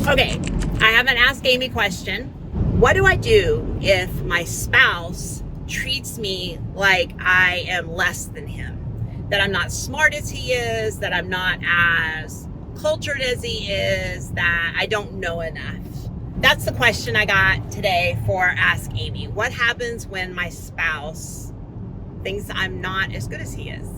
Okay, I have an Ask Amy question. What do I do if my spouse treats me like I am less than him? That I'm not smart as he is, that I'm not as cultured as he is, that I don't know enough. That's the question I got today for Ask Amy. What happens when my spouse thinks I'm not as good as he is?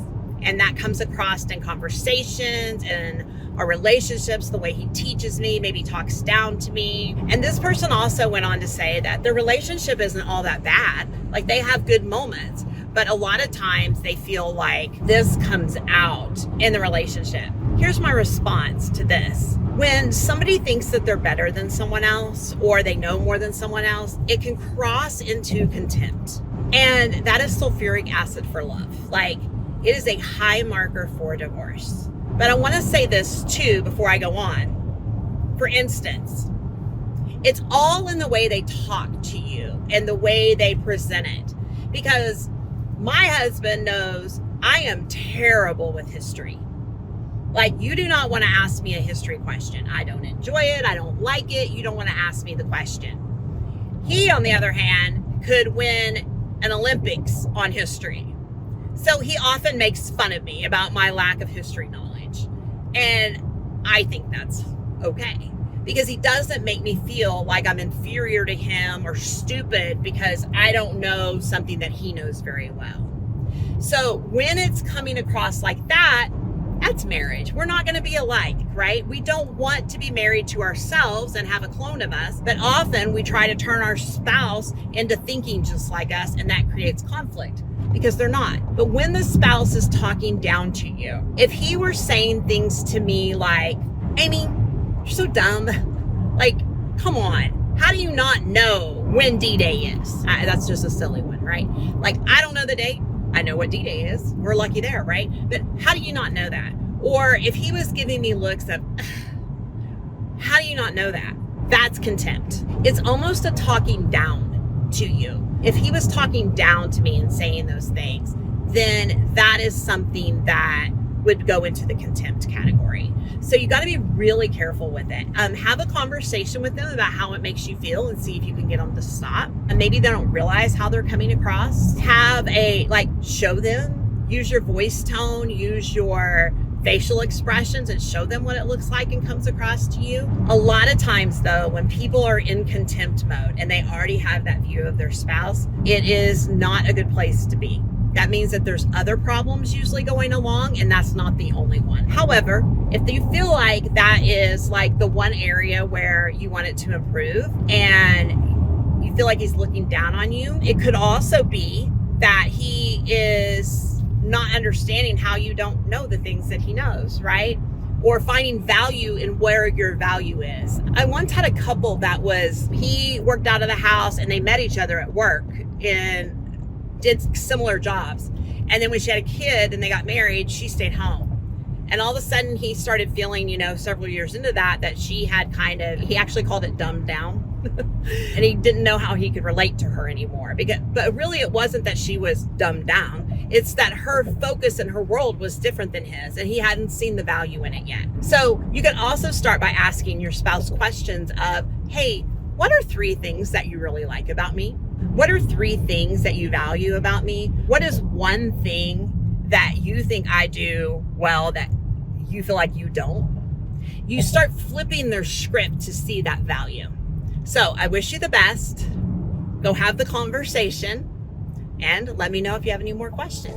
And that comes across in conversations and our relationships, the way he teaches me, maybe talks down to me. And this person also went on to say that the relationship isn't all that bad. Like, they have good moments, but a lot of times they feel like this comes out in the relationship. Here's my response to this. When somebody thinks that they're better than someone else or they know more than someone else, it can cross into contempt. And that is sulfuric acid for love. Like, it is a high marker for divorce. But I want to say this too before I go on. For instance, it's all in the way they talk to you and the way they present it. Because my husband knows I am terrible with history. Like, you do not want to ask me a history question. I don't enjoy it. I don't like it. You don't want to ask me the question. He, on the other hand, could win an Olympics on history. So he often makes fun of me about my lack of history knowledge. And I think that's okay, because he doesn't make me feel like I'm inferior to him or stupid because I don't know something that he knows very well. So when it's coming across like that, that's marriage. We're not going to be alike, right? We don't want to be married to ourselves and have a clone of us, but often we try to turn our spouse into thinking just like us, and that creates conflict because they're not. But when the spouse is talking down to you, if he were saying things to me like, Amy, you're so dumb. Like, come on. How do you not know when D-Day is? That's just a silly one, right? Like, I don't know the date. I know what D-Day is. We're lucky there, right? But how do you not know that? Or if he was giving me looks of, how do you not know that? That's contempt. It's almost a talking down to you. If he was talking down to me and saying those things, then that is something that would go into the contempt category. So you got to be really careful with it. Have a conversation with them about how it makes you feel and see if you can get them to stop. And maybe they don't realize how they're coming across. Show them, use your voice tone, use your facial expressions and show them what it looks like and comes across to you. A lot of times though, when people are in contempt mode and they already have that view of their spouse, it is not a good place to be. That means that there's other problems usually going along, and that's not the only one. However, if you feel like that is like the one area where you want it to improve and you feel like he's looking down on you, it could also be that he is not understanding how you don't know the things that he knows, right? Or finding value in where your value is. I once had a couple that he worked out of the house and they met each other at work and did similar jobs. And then when she had a kid and they got married, she stayed home. And all of a sudden he started feeling, several years into that he actually called it dumbed down. And he didn't know how he could relate to her anymore. But really it wasn't that she was dumbed down. It's that her focus and her world was different than his, and he hadn't seen the value in it yet. So you can also start by asking your spouse questions of, hey, what are 3 things that you really like about me? What are 3 things that you value about me? What is one thing that you think I do well that you feel like you don't? You start flipping their script to see that value. So I wish you the best. Go have the conversation and let me know if you have any more questions.